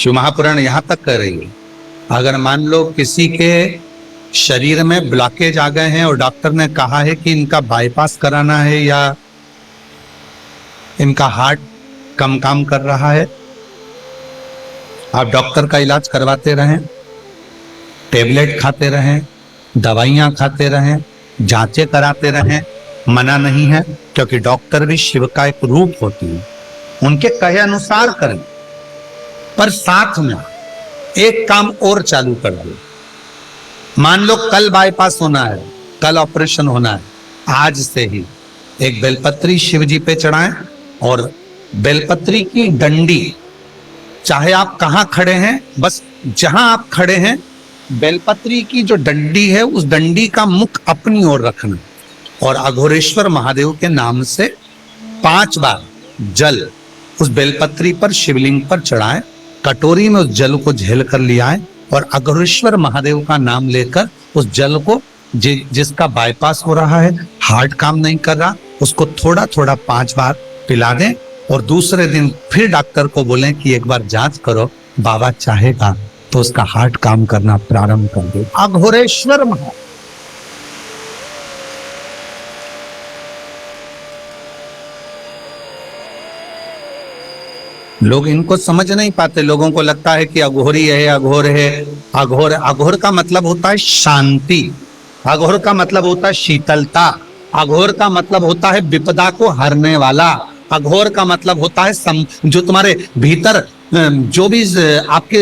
शिव महापुराण यहां तक कह रही है, अगर मान लो किसी के शरीर में ब्लॉकेज आ गए हैं और डॉक्टर ने कहा है कि इनका बाईपास कराना है या इनका हार्ट कम काम कर रहा है, आप डॉक्टर का इलाज करवाते रहें, टेबलेट खाते रहें, दवाइयां खाते रहें, जांचें कराते रहें, मना नहीं है, क्योंकि डॉक्टर भी शिव का एक रूप होती है, उनके कहे अनुसार करें। पर साथ में एक काम और चालू कर दो। मान लो कल बाईपास होना है, कल ऑपरेशन होना है, आज से ही एक बेलपत्री शिव जी पे चढ़ाएं और बेलपत्री की डंडी, चाहे आप कहां खड़े हैं, बस जहां आप खड़े हैं बेलपत्री की जो डंडी है उस डंडी का मुख अपनी ओर रखना और अघोरेश्वर महादेव के नाम से 5 बार जल उस बेलपत्री पर शिवलिंग पर चढ़ाएं, कटोरी में उस जल को झेल कर ले आए और अघोरेश्वर महादेव का नाम लेकर उस जल को जिसका बाईपास हो रहा है, हार्ट काम नहीं कर रहा, उसको थोड़ा थोड़ा 5 बार पिला दें और दूसरे दिन फिर डॉक्टर को बोलें कि एक बार जांच करो, बाबा चाहेगा तो उसका हार्ट काम करना प्रारंभ कर दे। अघोरेश्वर महादेव लोग इनको समझ नहीं पाते, लोगों को लगता है कि अघोरी है, अघोर है। अघोर, अघोर का मतलब होता है शांति, अघोर का मतलब होता है शीतलता, अघोर का मतलब होता है विपदा को हरने वाला, अघोर का मतलब होता है जो तुम्हारे भीतर जो भी आपके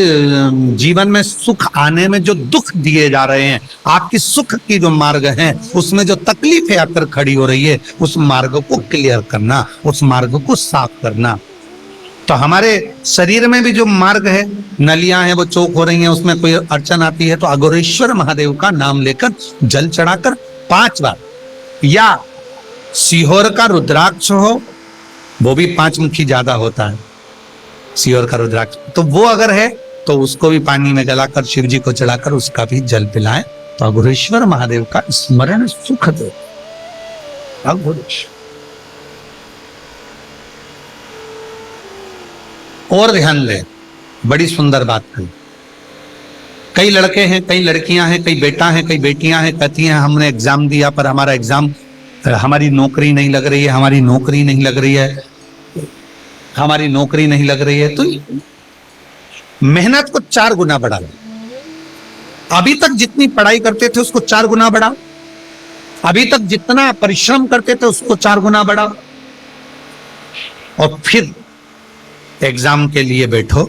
जीवन में सुख आने में जो दुख दिए जा रहे हैं, आपकी सुख की जो मार्ग है उसमें जो तकलीफें आकर खड़ी हो रही है, उस मार्ग को क्लियर करना, उस मार्ग को साफ करना। तो हमारे शरीर में भी जो मार्ग है, नलियां हैं वो चौक हो रही हैं, उसमें कोई अड़चन आती है तो अघोरेश्वर महादेव का नाम लेकर जल चढ़ाकर 5 बार, या सीहोर का रुद्राक्ष हो, वो भी 5 मुखी ज्यादा होता है, सीहोर का रुद्राक्ष, तो वो अगर है तो उसको भी पानी में गलाकर शिव जी को चढ़ाकर उसका भी जल पिलाएं तो अघोरेश्वर महादेव का स्मरण सुख दे। अघोरेश्वर और ध्यान दें, बड़ी सुंदर बात कही। कई लड़के हैं, कई लड़कियां हैं, कई बेटा हैं, कई बेटियां हैं, कहती हैं हमने एग्जाम दिया पर हमारा एग्जाम, हमारी नौकरी नहीं लग रही है, हमारी नौकरी नहीं लग रही है, हमारी नौकरी नहीं लग रही है। तो मेहनत को 4 गुना बढ़ा लो। अभी तक जितनी पढ़ाई करते थे उसको 4 गुना बढ़ाओ, अभी तक जितना परिश्रम करते थे उसको 4 गुना बढ़ाओ और फिर एग्जाम के लिए बैठो।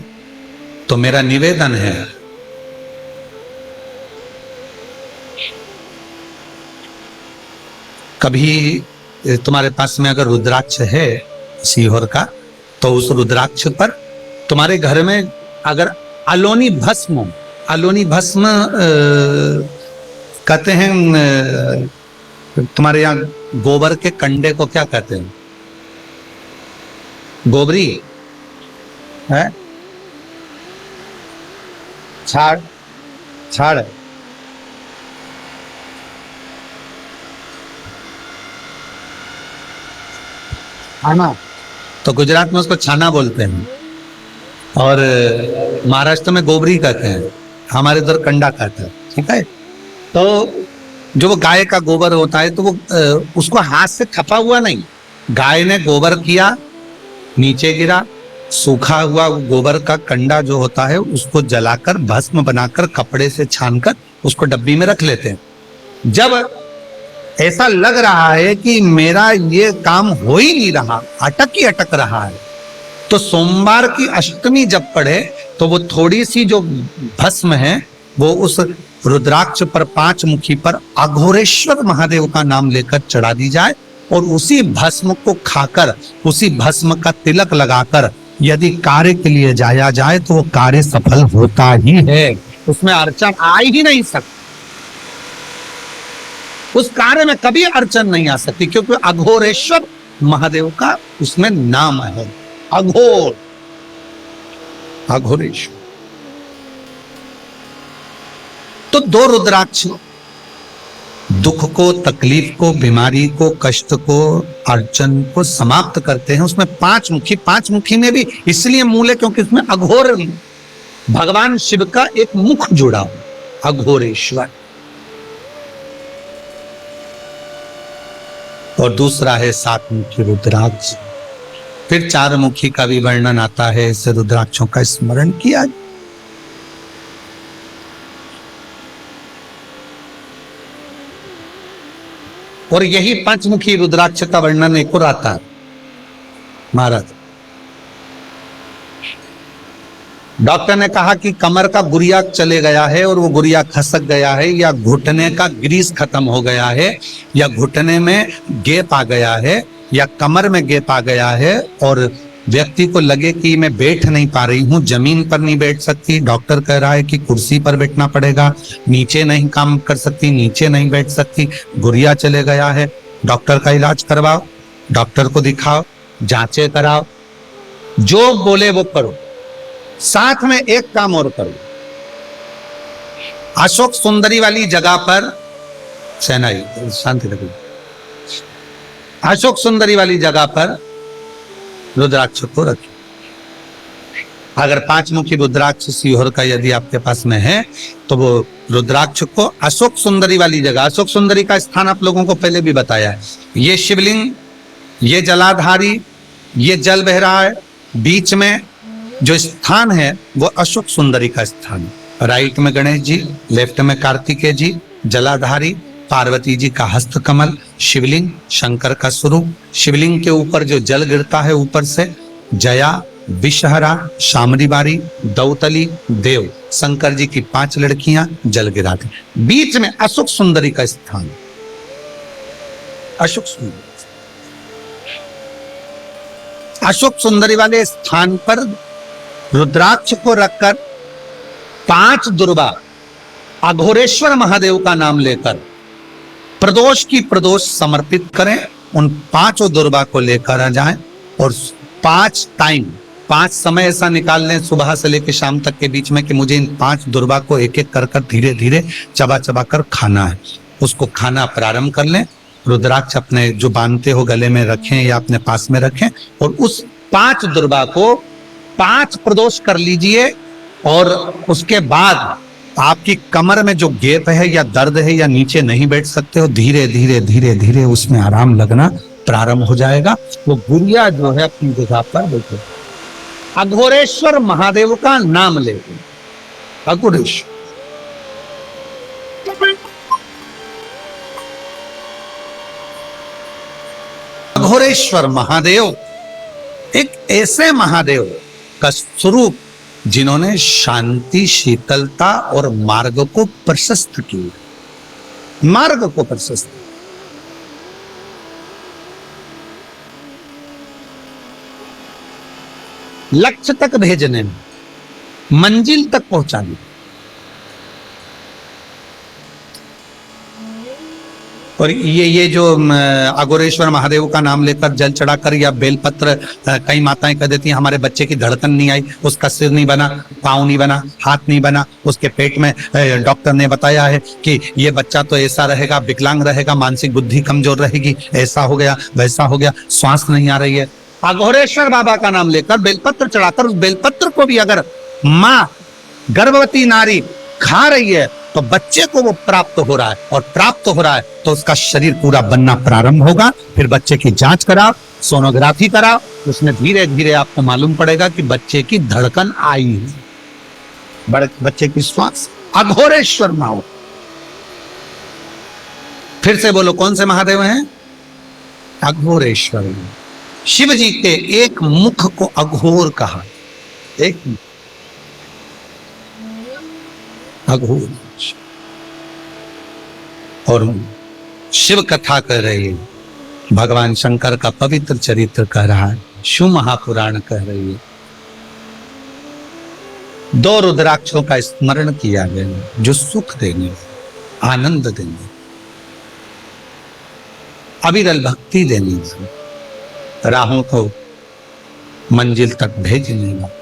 तो मेरा निवेदन है, कभी तुम्हारे पास में अगर रुद्राक्ष है सीहोर का, तो उस रुद्राक्ष पर तुम्हारे घर में अगर अलोनी भस्म, अलोनी भस्म कहते हैं, तुम्हारे यहाँ गोबर के कंडे को क्या कहते हैं, गोबरी है, छाड़, छाड़ छाना, तो गुजरात में उसको छाना बोलते हैं और महाराष्ट्र में गोबरी कहते हैं, हमारे इधर कंडा कहते हैं। ठीक है, तो जो वो गाय का गोबर होता है तो वो उसको हाथ से थपा हुआ नहीं, गाय ने गोबर किया, नीचे गिरा, सूखा हुआ गोबर का कंडा जो होता है उसको जलाकर भस्म बनाकर कपड़े से छानकर उसको डब्बी में रख लेते हैं। जब ऐसा लग रहा है कि मेरा ये काम हो ही नहीं रहा, अटक ही अटक रहा है, तो सोमवार की अष्टमी जब पड़े तो वो थोड़ी सी जो भस्म है वो उस रुद्राक्ष पर 5 मुखी पर अघोरेश्वर महादेव का नाम लेकर चढ़ा दी जाए और उसी भस्म को खाकर, उसी भस्म का तिलक लगाकर यदि कार्य के लिए जाया जाए तो वो कार्य सफल होता ही है, उसमें अड़चन आ ही नहीं सकती, उस कार्य में कभी अड़चन नहीं आ सकती, क्योंकि अघोरेश्वर महादेव का उसमें नाम है, अघोर, अघोरेश्वर। तो 2 रुद्राक्ष दुख को, तकलीफ को, बीमारी को, कष्ट को, अड़चन को समाप्त करते हैं। उसमें 5 मुखी, 5 मुखी में भी इसलिए मूल है क्योंकि उसमें अघोर भगवान शिव का एक मुख जुड़ा हुआ अघोरेश्वर, और दूसरा है सात मुखी रुद्राक्ष। फिर चार मुखी का भी वर्णन आता है, इसे रुद्राक्षों का स्मरण किया। और यही पंचमुखी रुद्राक्ष का वर्णन एक और आता है महाराज। डॉक्टर ने कहा कि कमर का गुरिया चले गया है और वो गुरिया खसक गया है, या घुटने का ग्रीस खत्म हो गया है, या घुटने में गैप आ गया है, या कमर में गैप आ गया है, और व्यक्ति को लगे कि मैं बैठ नहीं पा रही हूँ, जमीन पर नहीं बैठ सकती। डॉक्टर कह रहा है कि कुर्सी पर बैठना पड़ेगा, नीचे नहीं काम कर सकती, नीचे नहीं बैठ सकती, गुरिया चले गया है। डॉक्टर का इलाज करवाओ, डॉक्टर को दिखाओ, जांचे कराओ, जो बोले वो करो। साथ में एक काम और करो, अशोक सुंदरी वाली जगह पर सेनाई शांति रखिए, अशोक सुंदरी वाली जगह पर रुद्राक्ष को रखिए। अगर पांचमुखी रुद्राक्ष सीहोर का यदि आपके पास में है तो वो रुद्राक्ष को अशोक सुंदरी वाली जगह, अशोक सुंदरी का स्थान आप लोगों को पहले भी बताया है, ये शिवलिंग, ये जलाधारी, ये जल बह रहा है, बीच में जो स्थान है वो अशोक सुंदरी का स्थान है। राइट में गणेश जी, लेफ्ट में कार्तिकेय जी, जलाधारी, पार्वती जी का हस्त कमल, शिवलिंग, शंकर का स्वरूप। शिवलिंग के ऊपर जो जल गिरता है ऊपर से, जया, विषहरा, शामरीबारी, दौतली, देव, शंकर जी की 5 लड़कियां जल गिराती। बीच में अशोक सुंदरी का स्थान, अशोक सुंदरी, अशोक सुंदरी वाले स्थान पर रुद्राक्ष को रखकर 5 दुर्वा अघोरेश्वर महादेव का नाम लेकर प्रदोष की प्रदोष समर्पित करें। उन 5 दुर्वा को लेकर आ जाएं और 5 टाइम, 5 समय ऐसा निकाल लें सुबह से लेकर शाम तक के बीच में कि मुझे इन 5 दुर्वा को एक एक कर कर धीरे धीरे चबा चबा कर खाना है। उसको खाना प्रारंभ कर लें। रुद्राक्ष अपने जो बांधते हो गले में रखें या अपने पास में रखें, और उस 5 दुर्वा को 5 प्रदोष कर लीजिए। और उसके बाद आपकी कमर में जो गैप है या दर्द है या नीचे नहीं बैठ सकते हो, धीरे धीरे धीरे धीरे उसमें आराम लगना प्रारंभ हो जाएगा। वो गुड़िया जो है अपनी जगह पर बैठे, अघोरेश्वर महादेव का नाम ले, अघोरेश्वर, अघोरेश्वर महादेव एक ऐसे महादेव का स्वरूप जिन्होंने शांति, शीतलता और मार्ग को प्रशस्त किया, मार्ग को प्रशस्त, लक्ष्य तक भेजने में, मंजिल तक पहुंचाने। और ये जो अघोरेश्वर महादेव का नाम लेकर जल चढ़ाकर या बेलपत्र, कई माताएं कह देती हैं हमारे बच्चे की धड़कन नहीं आई, उसका सिर नहीं बना, पाँव नहीं बना, हाथ नहीं बना, उसके पेट में डॉक्टर ने बताया है कि ये बच्चा तो ऐसा रहेगा, विकलांग रहेगा, मानसिक बुद्धि कमजोर रहेगी, ऐसा हो गया, वैसा हो गया, श्वास नहीं आ रही है। अघोरेश्वर बाबा का नाम लेकर बेलपत्र चढ़ाकर, उस बेलपत्र को भी अगर माँ गर्भवती नारी खा रही है तो बच्चे को वो प्राप्त हो रहा है, और प्राप्त हो रहा है तो उसका शरीर पूरा बनना प्रारंभ होगा। फिर बच्चे की जांच कराओ, सोनोग्राफी कराओ, उसमें धीरे धीरे आपको मालूम पड़ेगा कि बच्चे की धड़कन आई है, बच्चे की श्वास। अघोरेश्वर महादेव, फिर से बोलो कौन से महादेव हैं? अघोरेश्वर। शिव जी के एक मुख को अघोर कहा, एक अघोर। और शिव कथा कर रही है, भगवान शंकर का पवित्र चरित्र कह रहा है, शिव महापुराण कह रही है। 2 रुद्राक्षों का स्मरण किया गया जो सुख देंगे, आनंद देंगे, अविरल भक्ति देने, राहों को मंजिल तक भेजने वाले।